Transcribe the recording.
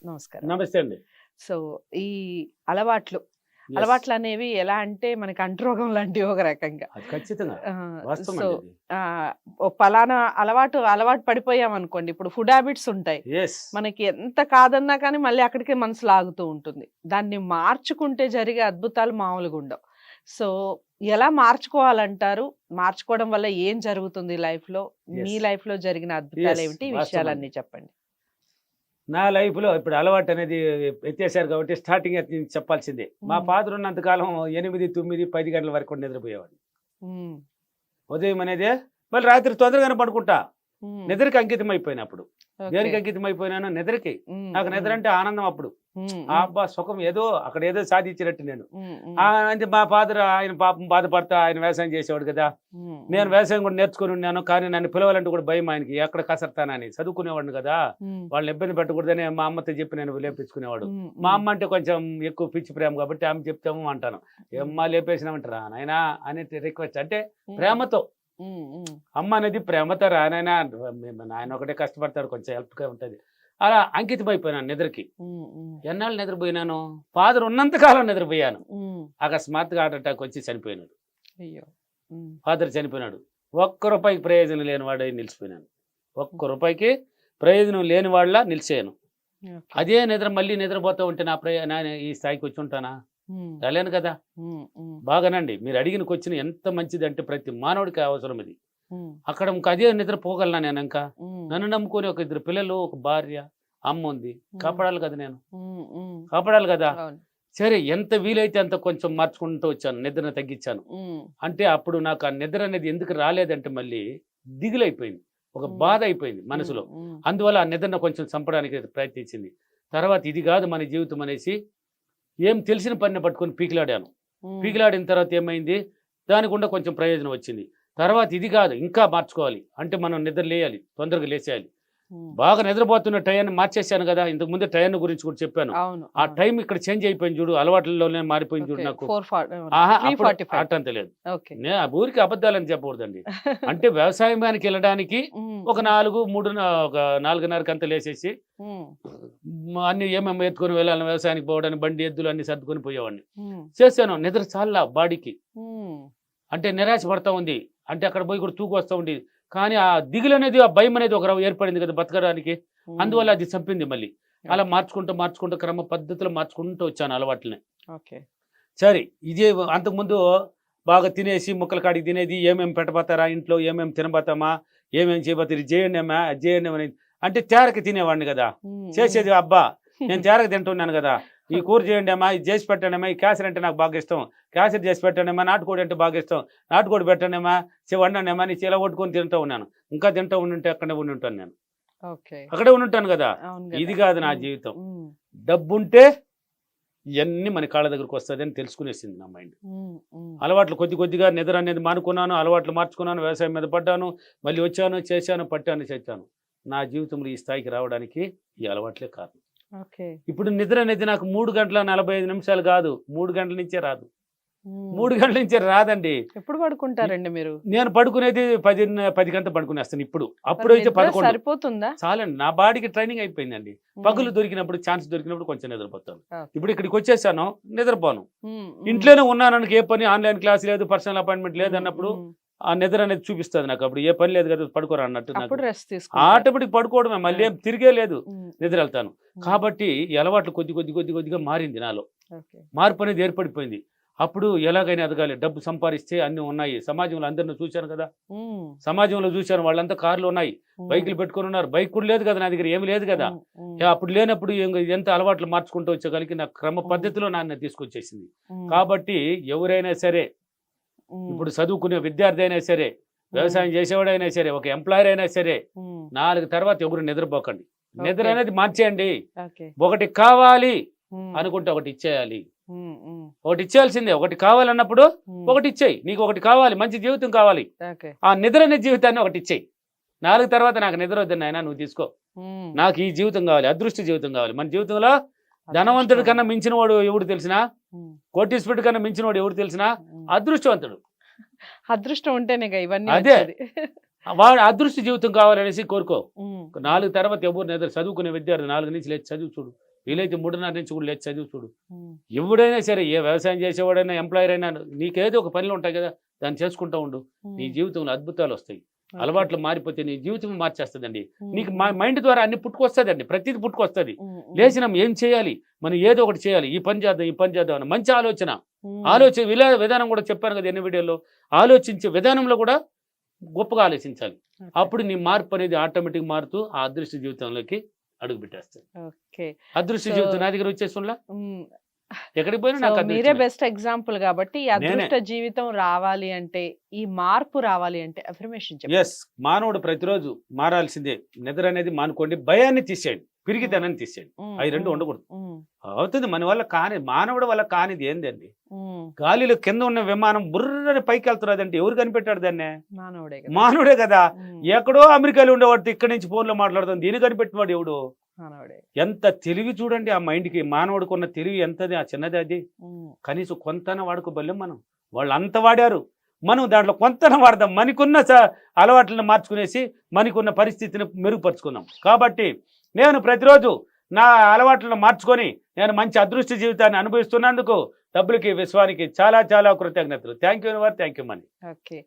నమస్కారం. నమస్తే అండి. సో, ఈ అలవాట్లు, యెస్. అలవాట్లు అనేవి ఎలా అంటే మనకి అంటురోగం లాంటివి ఒక రకంగా. అది ఖచ్చితంగా. వాస్తవం సో, అండి అది. ఓ పలానా అలవాటు పడిపోయామనుకోండి. ఇప్పుడు ఫుడ్ హ్యాబిట్స్ ఉంటాయి. యెస్. మనకి ఎంత కాదన్నా కానీ మళ్ళీ అక్కడికే మనసు లాగుతూ ఉంటుంది. దాన్ని మార్చుకుంటే జరిగే అద్భుతాలు మామూలుగా ఉండవు. సో, ఎలా మార్చుకోవాలంటారు? మార్చుకోవడం వల్ల ఏం జరుగుతుంది లైఫ్‌లో? మీ యెస్. లైఫ్‌లో జరిగిన అద్భుతాలు యెస్. ఏమిటి? ఈ వాస్తవం విషయాలన్నీ అండి. చెప్పండి. నా లైఫ్‌లో ఇప్పుడు అలవాటు అనేది ఎత్తేసారు కాబట్టి స్టార్టింగ్ అది చెప్పాల్సిందే. మా హ్మ్. ఫాదర్ ఉన్నంత కాలం 8, 9, 10 గంటల వరకు కూడా నిద్రపోయేవాడిని. హ్మ్. ఉదయం అనేదే మళ్ళీ రాత్రి తొందరగానే పడుకుంటా. హ్మ్. నిద్రకి అంకితం అయిపోయినా అప్పుడు. ఓకే. దేనికి అంకితం అయిపోయినాను? నిద్రకి. హ్మ్. నాకు నిద్ర హ్మ్. అంటే ఆనందం అప్పుడు. హ్మ్. అబ్బా! సుఖం ఏదో అక్కడ ఏదో సాధించినట్టు నేను. హ్మ్. అంటే మా ఫాదర్ ఆయన పాపం బాధపడతా ఆయన వ్యవసాయం చేసేవాడు కదా! హ్మ్. నేను వ్యవసాయం కూడా నేర్చుకొని ఉన్నాను. కానీ నన్ను పిలవాలంటే కూడా భయం ఆయనకి. ఎక్కడ కసరతానని. చదువుకునేవాడిని కదా! హ్మ్. వాళ్ళని ఇబ్బంది పెట్టకూడదని మా అమ్మతో చెప్పి నేను లేపించుకునేవాడు. హ్మ్. మా అమ్మ అంటే కొంచెం ఎక్కువ పిచ్చి ప్రేమ కాబట్టి ఆమె చెప్తాము అంటాను. ఏమ్మా లేపేసినామంటారా నాయనా అని రిక్వెస్ట్ అంటే ప్రేమతో. అమ్మ అనేది ప్రేమతో రా నాయనా నాయన ఒకటే కష్టపడతాడు కొంచెం హెల్ప్‌గా ఉంటది. అలా అంకితమైపోయినాను నిద్రకి. ఎన్నాళ్ళు నిద్రపోయినాను? ఫాదర్ ఉన్నంత కాలం నిద్రపోయాను. అకస్మాత్తుగా హార్ట్ అటాక్ వచ్చి చనిపోయినాడు. అయ్యో! హ్మ్. ఫాదర్ చనిపోయినాడు. ఒక్క రూపాయికి ప్రయోజనం లేని వాడై నిలిచిపోయినాను. ఒక్క రూపాయికి ప్రయోజనం లేని వాళ్ళ నిలిచాను. ఓకే. అదే నిద్ర మళ్ళీ నిద్రపోతూ ఉంటే నా ఈ స్థాయికి వచ్చి ఉంటానా? హ్మ్. రాలేను కదా! హ్మ్. హ్మ్. బాగానండి. మీరు అడిగిన క్వెషన్ ఎంత మంచిదంటే ప్రతి మానవుడికి అవసరం ఇది. హ్మ్. అక్కడ ఇంక అదే నిద్రపోగలనా నేనింకా? హ్మ్. నన్ను నమ్ముకొని ఒక 2 పిల్లలు, ఒక భార్య, అమ్మ ఉంది. కాపాడాలి కదా నేను. హ్మ్. హ్మ్. కాపాడాలి కదా! అవును. సరే ఎంత వీలైతే అంత కొంచెం మార్చుకుంటూ వచ్చాను. నిద్రను తగ్గించాను. హ్మ్. అంటే అప్పుడు నాకు ఆ నిద్ర అనేది ఎందుకు రాలేదంటే మళ్ళీ దిగులైపోయింది. ఒక బాధ అయిపోయింది మనసులో. హ్మ్. అందువల్ల ఆ నిద్రను కొంచెం చంపడానికి ప్రయత్నించింది. తర్వాత ఇది కాదు మన జీవితం అనేసి ఏం తెలిసిన పనిని పట్టుకొని పీకిలాడాను. హ్మ్. పీకిలాడిన తర్వాత ఏమైంది? దానికి కూడా కొంచెం ప్రయోజనం వచ్చింది. తర్వాత ఇది కాదు ఇంకా మార్చుకోవాలి. అంటే మనం నిద్ర లేయాలి. తొందరగా లేచేయాలి. హ్మ్. బాగా నిద్రపోతున్న టయాన్ని మార్చేశాను కదా! ఇంతకు ముందే టయాన్ని గురించి కూడా చెప్పాను. అవును. ఆ అవును. టైం ఇక్కడ చేంజ్ అయిపోయింది చూడు. అలవాట్లలోనే మారిపోయింది చూడు ఓకే. నాకు. 4:40 ఆహా! అప్పుడు 3:45 అట్టంత లేదు. ఓకే. ఆ ఊరికి అబద్ధాలని చెప్పకూడదండి. అంటే వ్యవసాయానికి వెళ్ళడానికి హ్మ్. ఒక 4, 3 ఒక 4:30కంతా లేసేసి హ్మ్. అన్నీ ఏమేమి ఎత్తుకొని వెళ్ళాలని వ్యవసాయానికి పోవడానికి బండి, ఎద్దులు అన్నీ సర్దుకొని పోయేవాడిని. హ్మ్. చేశాను. నిద్ర చాల్లా బాడీకి. హ్మ్. అంటే నిరాశ పడతా ఉంది. అంటే అక్కడ పోయి కూడా తూగు వస్తా ఉంది. కానీ ఆ దిగులనేది, ఆ భయమనేది ఒక ఏర్పడింది కదా బతకడానికి. అందువల్ల అది చంపింది మళ్ళీ. అలా మార్చుకుంటూ క్రమ పద్ధతిలో మార్చుకుంటూ వచ్చాను అలవాట్లని. ఓకే. సరే ఇదే అంతకుముందు బాగా తినేసి ముక్కల కాడికి తినేది ఏమేమి పెట్టబోతారా ఇంట్లో ఏమేమి తినబోతామా ఏమేమి చేయబోతారు ఇది చేయండమ్మా అది చేయండి అని అంటే తేరక తినేవాడిని కదా హ్మ్. చేసేది అబ్బా నేను తేరక తింటున్నాను కదా ఈ కూర చేయండి అమ్మా ఇది చేసి పెట్టండి అమ్మా ఈ క్యాసర్ అంటే నాకు బాగా ఇష్టం క్యాసర్ చేసి పెట్టండి అమ్మా నాటుకోడి అంటే బాగా ఇష్టం నాటుకోడి పెట్టండి అమ్మా వండండి అమ్మా నీ చీల కొట్టుకొని తింటూ ఉన్నాను ఇంకా తింటూ ఉండుంటే అక్కడే ఉండి ఉంటాను నేను ఓకే. అక్కడే ఉండి ఉంటాను కదా అవును ఇది గదా! కాదు నా హ్మ్. జీవితం హ్మ్. డబ్బుంటే ఇవన్నీ మన కాళ్ళ దగ్గరకు వస్తుంది అని తెలుసుకునేసింది నా మైండ్ హ్మ్. హ్మ్. అలవాట్లు కొద్దిగా నిద్ర అనేది మానుకున్నాను అలవాట్లు మార్చుకున్నాను వ్యవసాయం మీద పడ్డాను మళ్ళీ వచ్చాను చేశాను పట్టాను చేశాను నా జీవితంలో ఈ స్థాయికి రావడానికి ఈ అలవాట్లే కారణం ఓకే. ఇప్పుడు నిద్ర అనేది నాకు 3 గంటల 45 నిమిషాలు కాదు 3 గంటల నుంచే రాదు హ్మ్. 3 గంటల నుంచే రాదండి ఎప్పుడు పడుకుంటారండి మీరు? నేను పడుకునేది 10 గంటలు ఇప్పుడు మరి అప్పుడైతే నిద్ర 11 సరిపోతుందా? చాలండి నా బాడీకి ట్రైనింగ్ అయిపోయిందండి హ్మ్. పగులు దొరికినప్పుడు ఛాన్స్ దొరికినప్పుడు కొంచెం నిద్రపోతాను ఓకే. ఇప్పుడు ఇక్కడికి వచ్చేసాను నిద్రపోను హ్మ్. హ్మ్. ఇంట్లోనే ఉన్నాను ఏ పని ఆన్లైన్ క్లాస్ లేదు పర్సనల్ అపాయింట్మెంట్ లేదు హ్మ్. అన్నప్పుడు హ్మ్. ఆ నిద్ర అనేది చూపిస్తుంది నాకు అప్పుడు ఏ పని లేదు కదా పడుకోరా అన్నట్టు నాకు అప్పుడు రెస్ట్ తీసుకుంటారు. ఆటోమేటిక్ పడుకోవడమే మళ్ళీ ఏం తిరిగే లేదు హ్మ్. నిద్ర వెళ్తాను హ్మ్. కాబట్టి ఈ అలవాట్లు కొద్దిగా మారింది నాలో ఓకే. మార్పు అనేది ఏర్పడిపోయింది అప్పుడు ఎలాగైనా ఎదగాలి డబ్బు సంపాదిస్తే అన్నీ ఉన్నాయి సమాజంలో అందరిని చూశాను కదా హ్మ్. సమాజంలో చూశాను వాళ్ళంతా కార్లు ఉన్నాయి హ్మ్. బైకులు పెట్టుకొని ఉన్నారు బైక్ కూడా లేదు కదా నా దగ్గర ఏమి లేదు కదా హ్మ్. హ్మ్. అప్పుడు లేనప్పుడు ఎంత అలవాట్లు మార్చుకుంటూ వచ్చేగలిగి నాకు క్రమ పద్ధతిలో నాన్న తీసుకొచ్చేసింది హ్మ్. కాబట్టి ఎవరైనా సరే హ్మ్. ఇప్పుడు చదువుకునే విద్యార్థి అయినా సరే వ్యవసాయం చేసేవాడైనా సరే ఒక ఎంప్లాయర్ అయినా సరే హ్మ్. 4 తర్వాత ఎవరు నిద్రపోకండి నిద్ర ఓకే. అనేది మార్చేయండి ఓకే. ఒకటి కావాలి హ్మ్. అనుకుంటే ఒకటి ఇచ్చేయాలి హ్మ్. హ్మ్. ఒకటి ఇచ్చేయాల్సిందే ఒకటి కావాలన్నప్పుడు హ్మ్. ఒకటి ఇచ్చేయి నీకు ఒకటి కావాలి మంచి జీవితం కావాలి ఓకే. ఆ నిద్ర అనే జీవితాన్ని ఒకటి ఇచ్చేయి 4 తర్వాత నాకు నిద్ర వద్దు నాయనా నువ్వు తీసుకో హ్మ్. నాకు ఈ జీవితం కావాలి అదృష్ట జీవితం కావాలి మన జీవితంలో ధనవంతుడి కన్నా అదృష్టం. మించిన వాడు ఎవడు తెలిసినా హ్మ్. కోటీశ్వరుడి కన్నా మించిన వాడు ఎవడు తెలిసినా హ్మ్. అదృష్టవంతుడు అదృష్టం ఉంటేనేగా ఇవన్నీ అదే. వచ్చేది. వాడు అదృష్ట జీవితం కావాలనేసి కోరుకో హ్మ్. 4 తర్వాత ఎవరు నిద్ర చదువుకునే విద్యార్థి 4 నుంచి లేచి చదువు చూడు వీలైతే 3:30 నుంచి కూడా లేచి చదివి చూడు. ఉమ్, ఎవడైనా సరే, ఏ వ్యవసాయం చేసేవాడైనా, ఎంప్లాయర్ అయినా, నీకేదో ఒక పనులు ఉంటాయి కదా, దాన్ని చేసుకుంటూ ఉండు. నీ ఉమ్, జీవితంలో అద్భుతాలు వస్తాయి. ఓకే. అలవాట్లు మారిపోతే నీ జీవితం మార్చేస్తుందండి. ఉమ్, నీకు మైండ్ ద్వారా అన్ని పుట్టుకొస్తుందండి, ప్రతిదీ పుట్టుకొస్తుంది. ఉమ్, ఉమ్, లేచినాం ఏం చేయాలి, మనం ఏదో ఒకటి చేయాలి, ఈ పని చేద్దాం, ఈ పని చేద్దాం అని మంచి ఆలోచన. ఉమ్, విధానం కూడా చెప్పాను కదా ఎన్ని వీడియోలో. ఆలోచించే విధానంలో కూడా గొప్పగా ఆలోచించాలి. ఓకే. అప్పుడు నీ మార్పు అనేది ఆటోమేటిక్ మారుతూ ఆ అదృష్ట జీవితంలోకి అడుగు పెట్టేస్తుంది. ఓకే. అదృష్ట So- జీవితం నా దగ్గర వచ్చేసులా ఉమ్, ఎక్కడికి పోయినా సో నాకు మీరే అదృష్టమే. బెస్ట్ ఎగ్జాంపుల్ కాబట్టి ఈ అదృష్ట జీవితం రావాలి అంటే, ఈ మార్పు రావాలి అంటే అఫర్మేషన్ చెప్పండి. ఎస్, మానవుడు ప్రతిరోజు మారాల్సిందే. నిద్ర అనేది మానుకోండి, భయాన్ని తీసేయండి, పిరిగితనాన్ని తీసేయండి. ఉమ్, అవి రెండు ఉమ్, ఉండకూడదు. ఉమ్, అవుతుంది మన వల్ల కాని, మానవుడి వల్ల కానిది ఏందండి? ఉమ్, గాలిలో కింద ఉన్న విమానం బుర్రని పైకి వెళ్తున్నదంటే ఎవరు కనిపెట్టాడు దాన్ని? మానవుడే కదా. మానవుడే కదా. ఉమ్, ఎక్కడో అమెరికాలో ఉండేవాడు ఇక్కడి నుంచి ఫోన్లో మాట్లాడుతాం, దీన్ని కనిపెట్టినవాడు ఎవడు? మానవుడే. ఎంత తెలివి చూడండి ఆ మైండ్కి. మానవుడికి ఉన్న తెలివి ఎంతది, ఆ చిన్నది అది. ఉమ్, కనీసం కొంతన వాడుకోబల్లేం మనం. వాళ్ళు అంత వాడారు, మనం దాంట్లో కొంతన వాడదాం. మనకున్న అలవాట్లను మార్చుకునేసి మనకున్న పరిస్థితిని మెరుగుపరుచుకుందాం. కాబట్టి నేను ప్రతిరోజు నా అలవాట్లను మార్చుకొని నేను మంచి అదృష్ట జీవితాన్ని అనుభవిస్తున్నందుకు డబ్బులకి, విశ్వానికి చాలా చాలా కృతజ్ఞతలు. Thank you your, thank you money. Okay.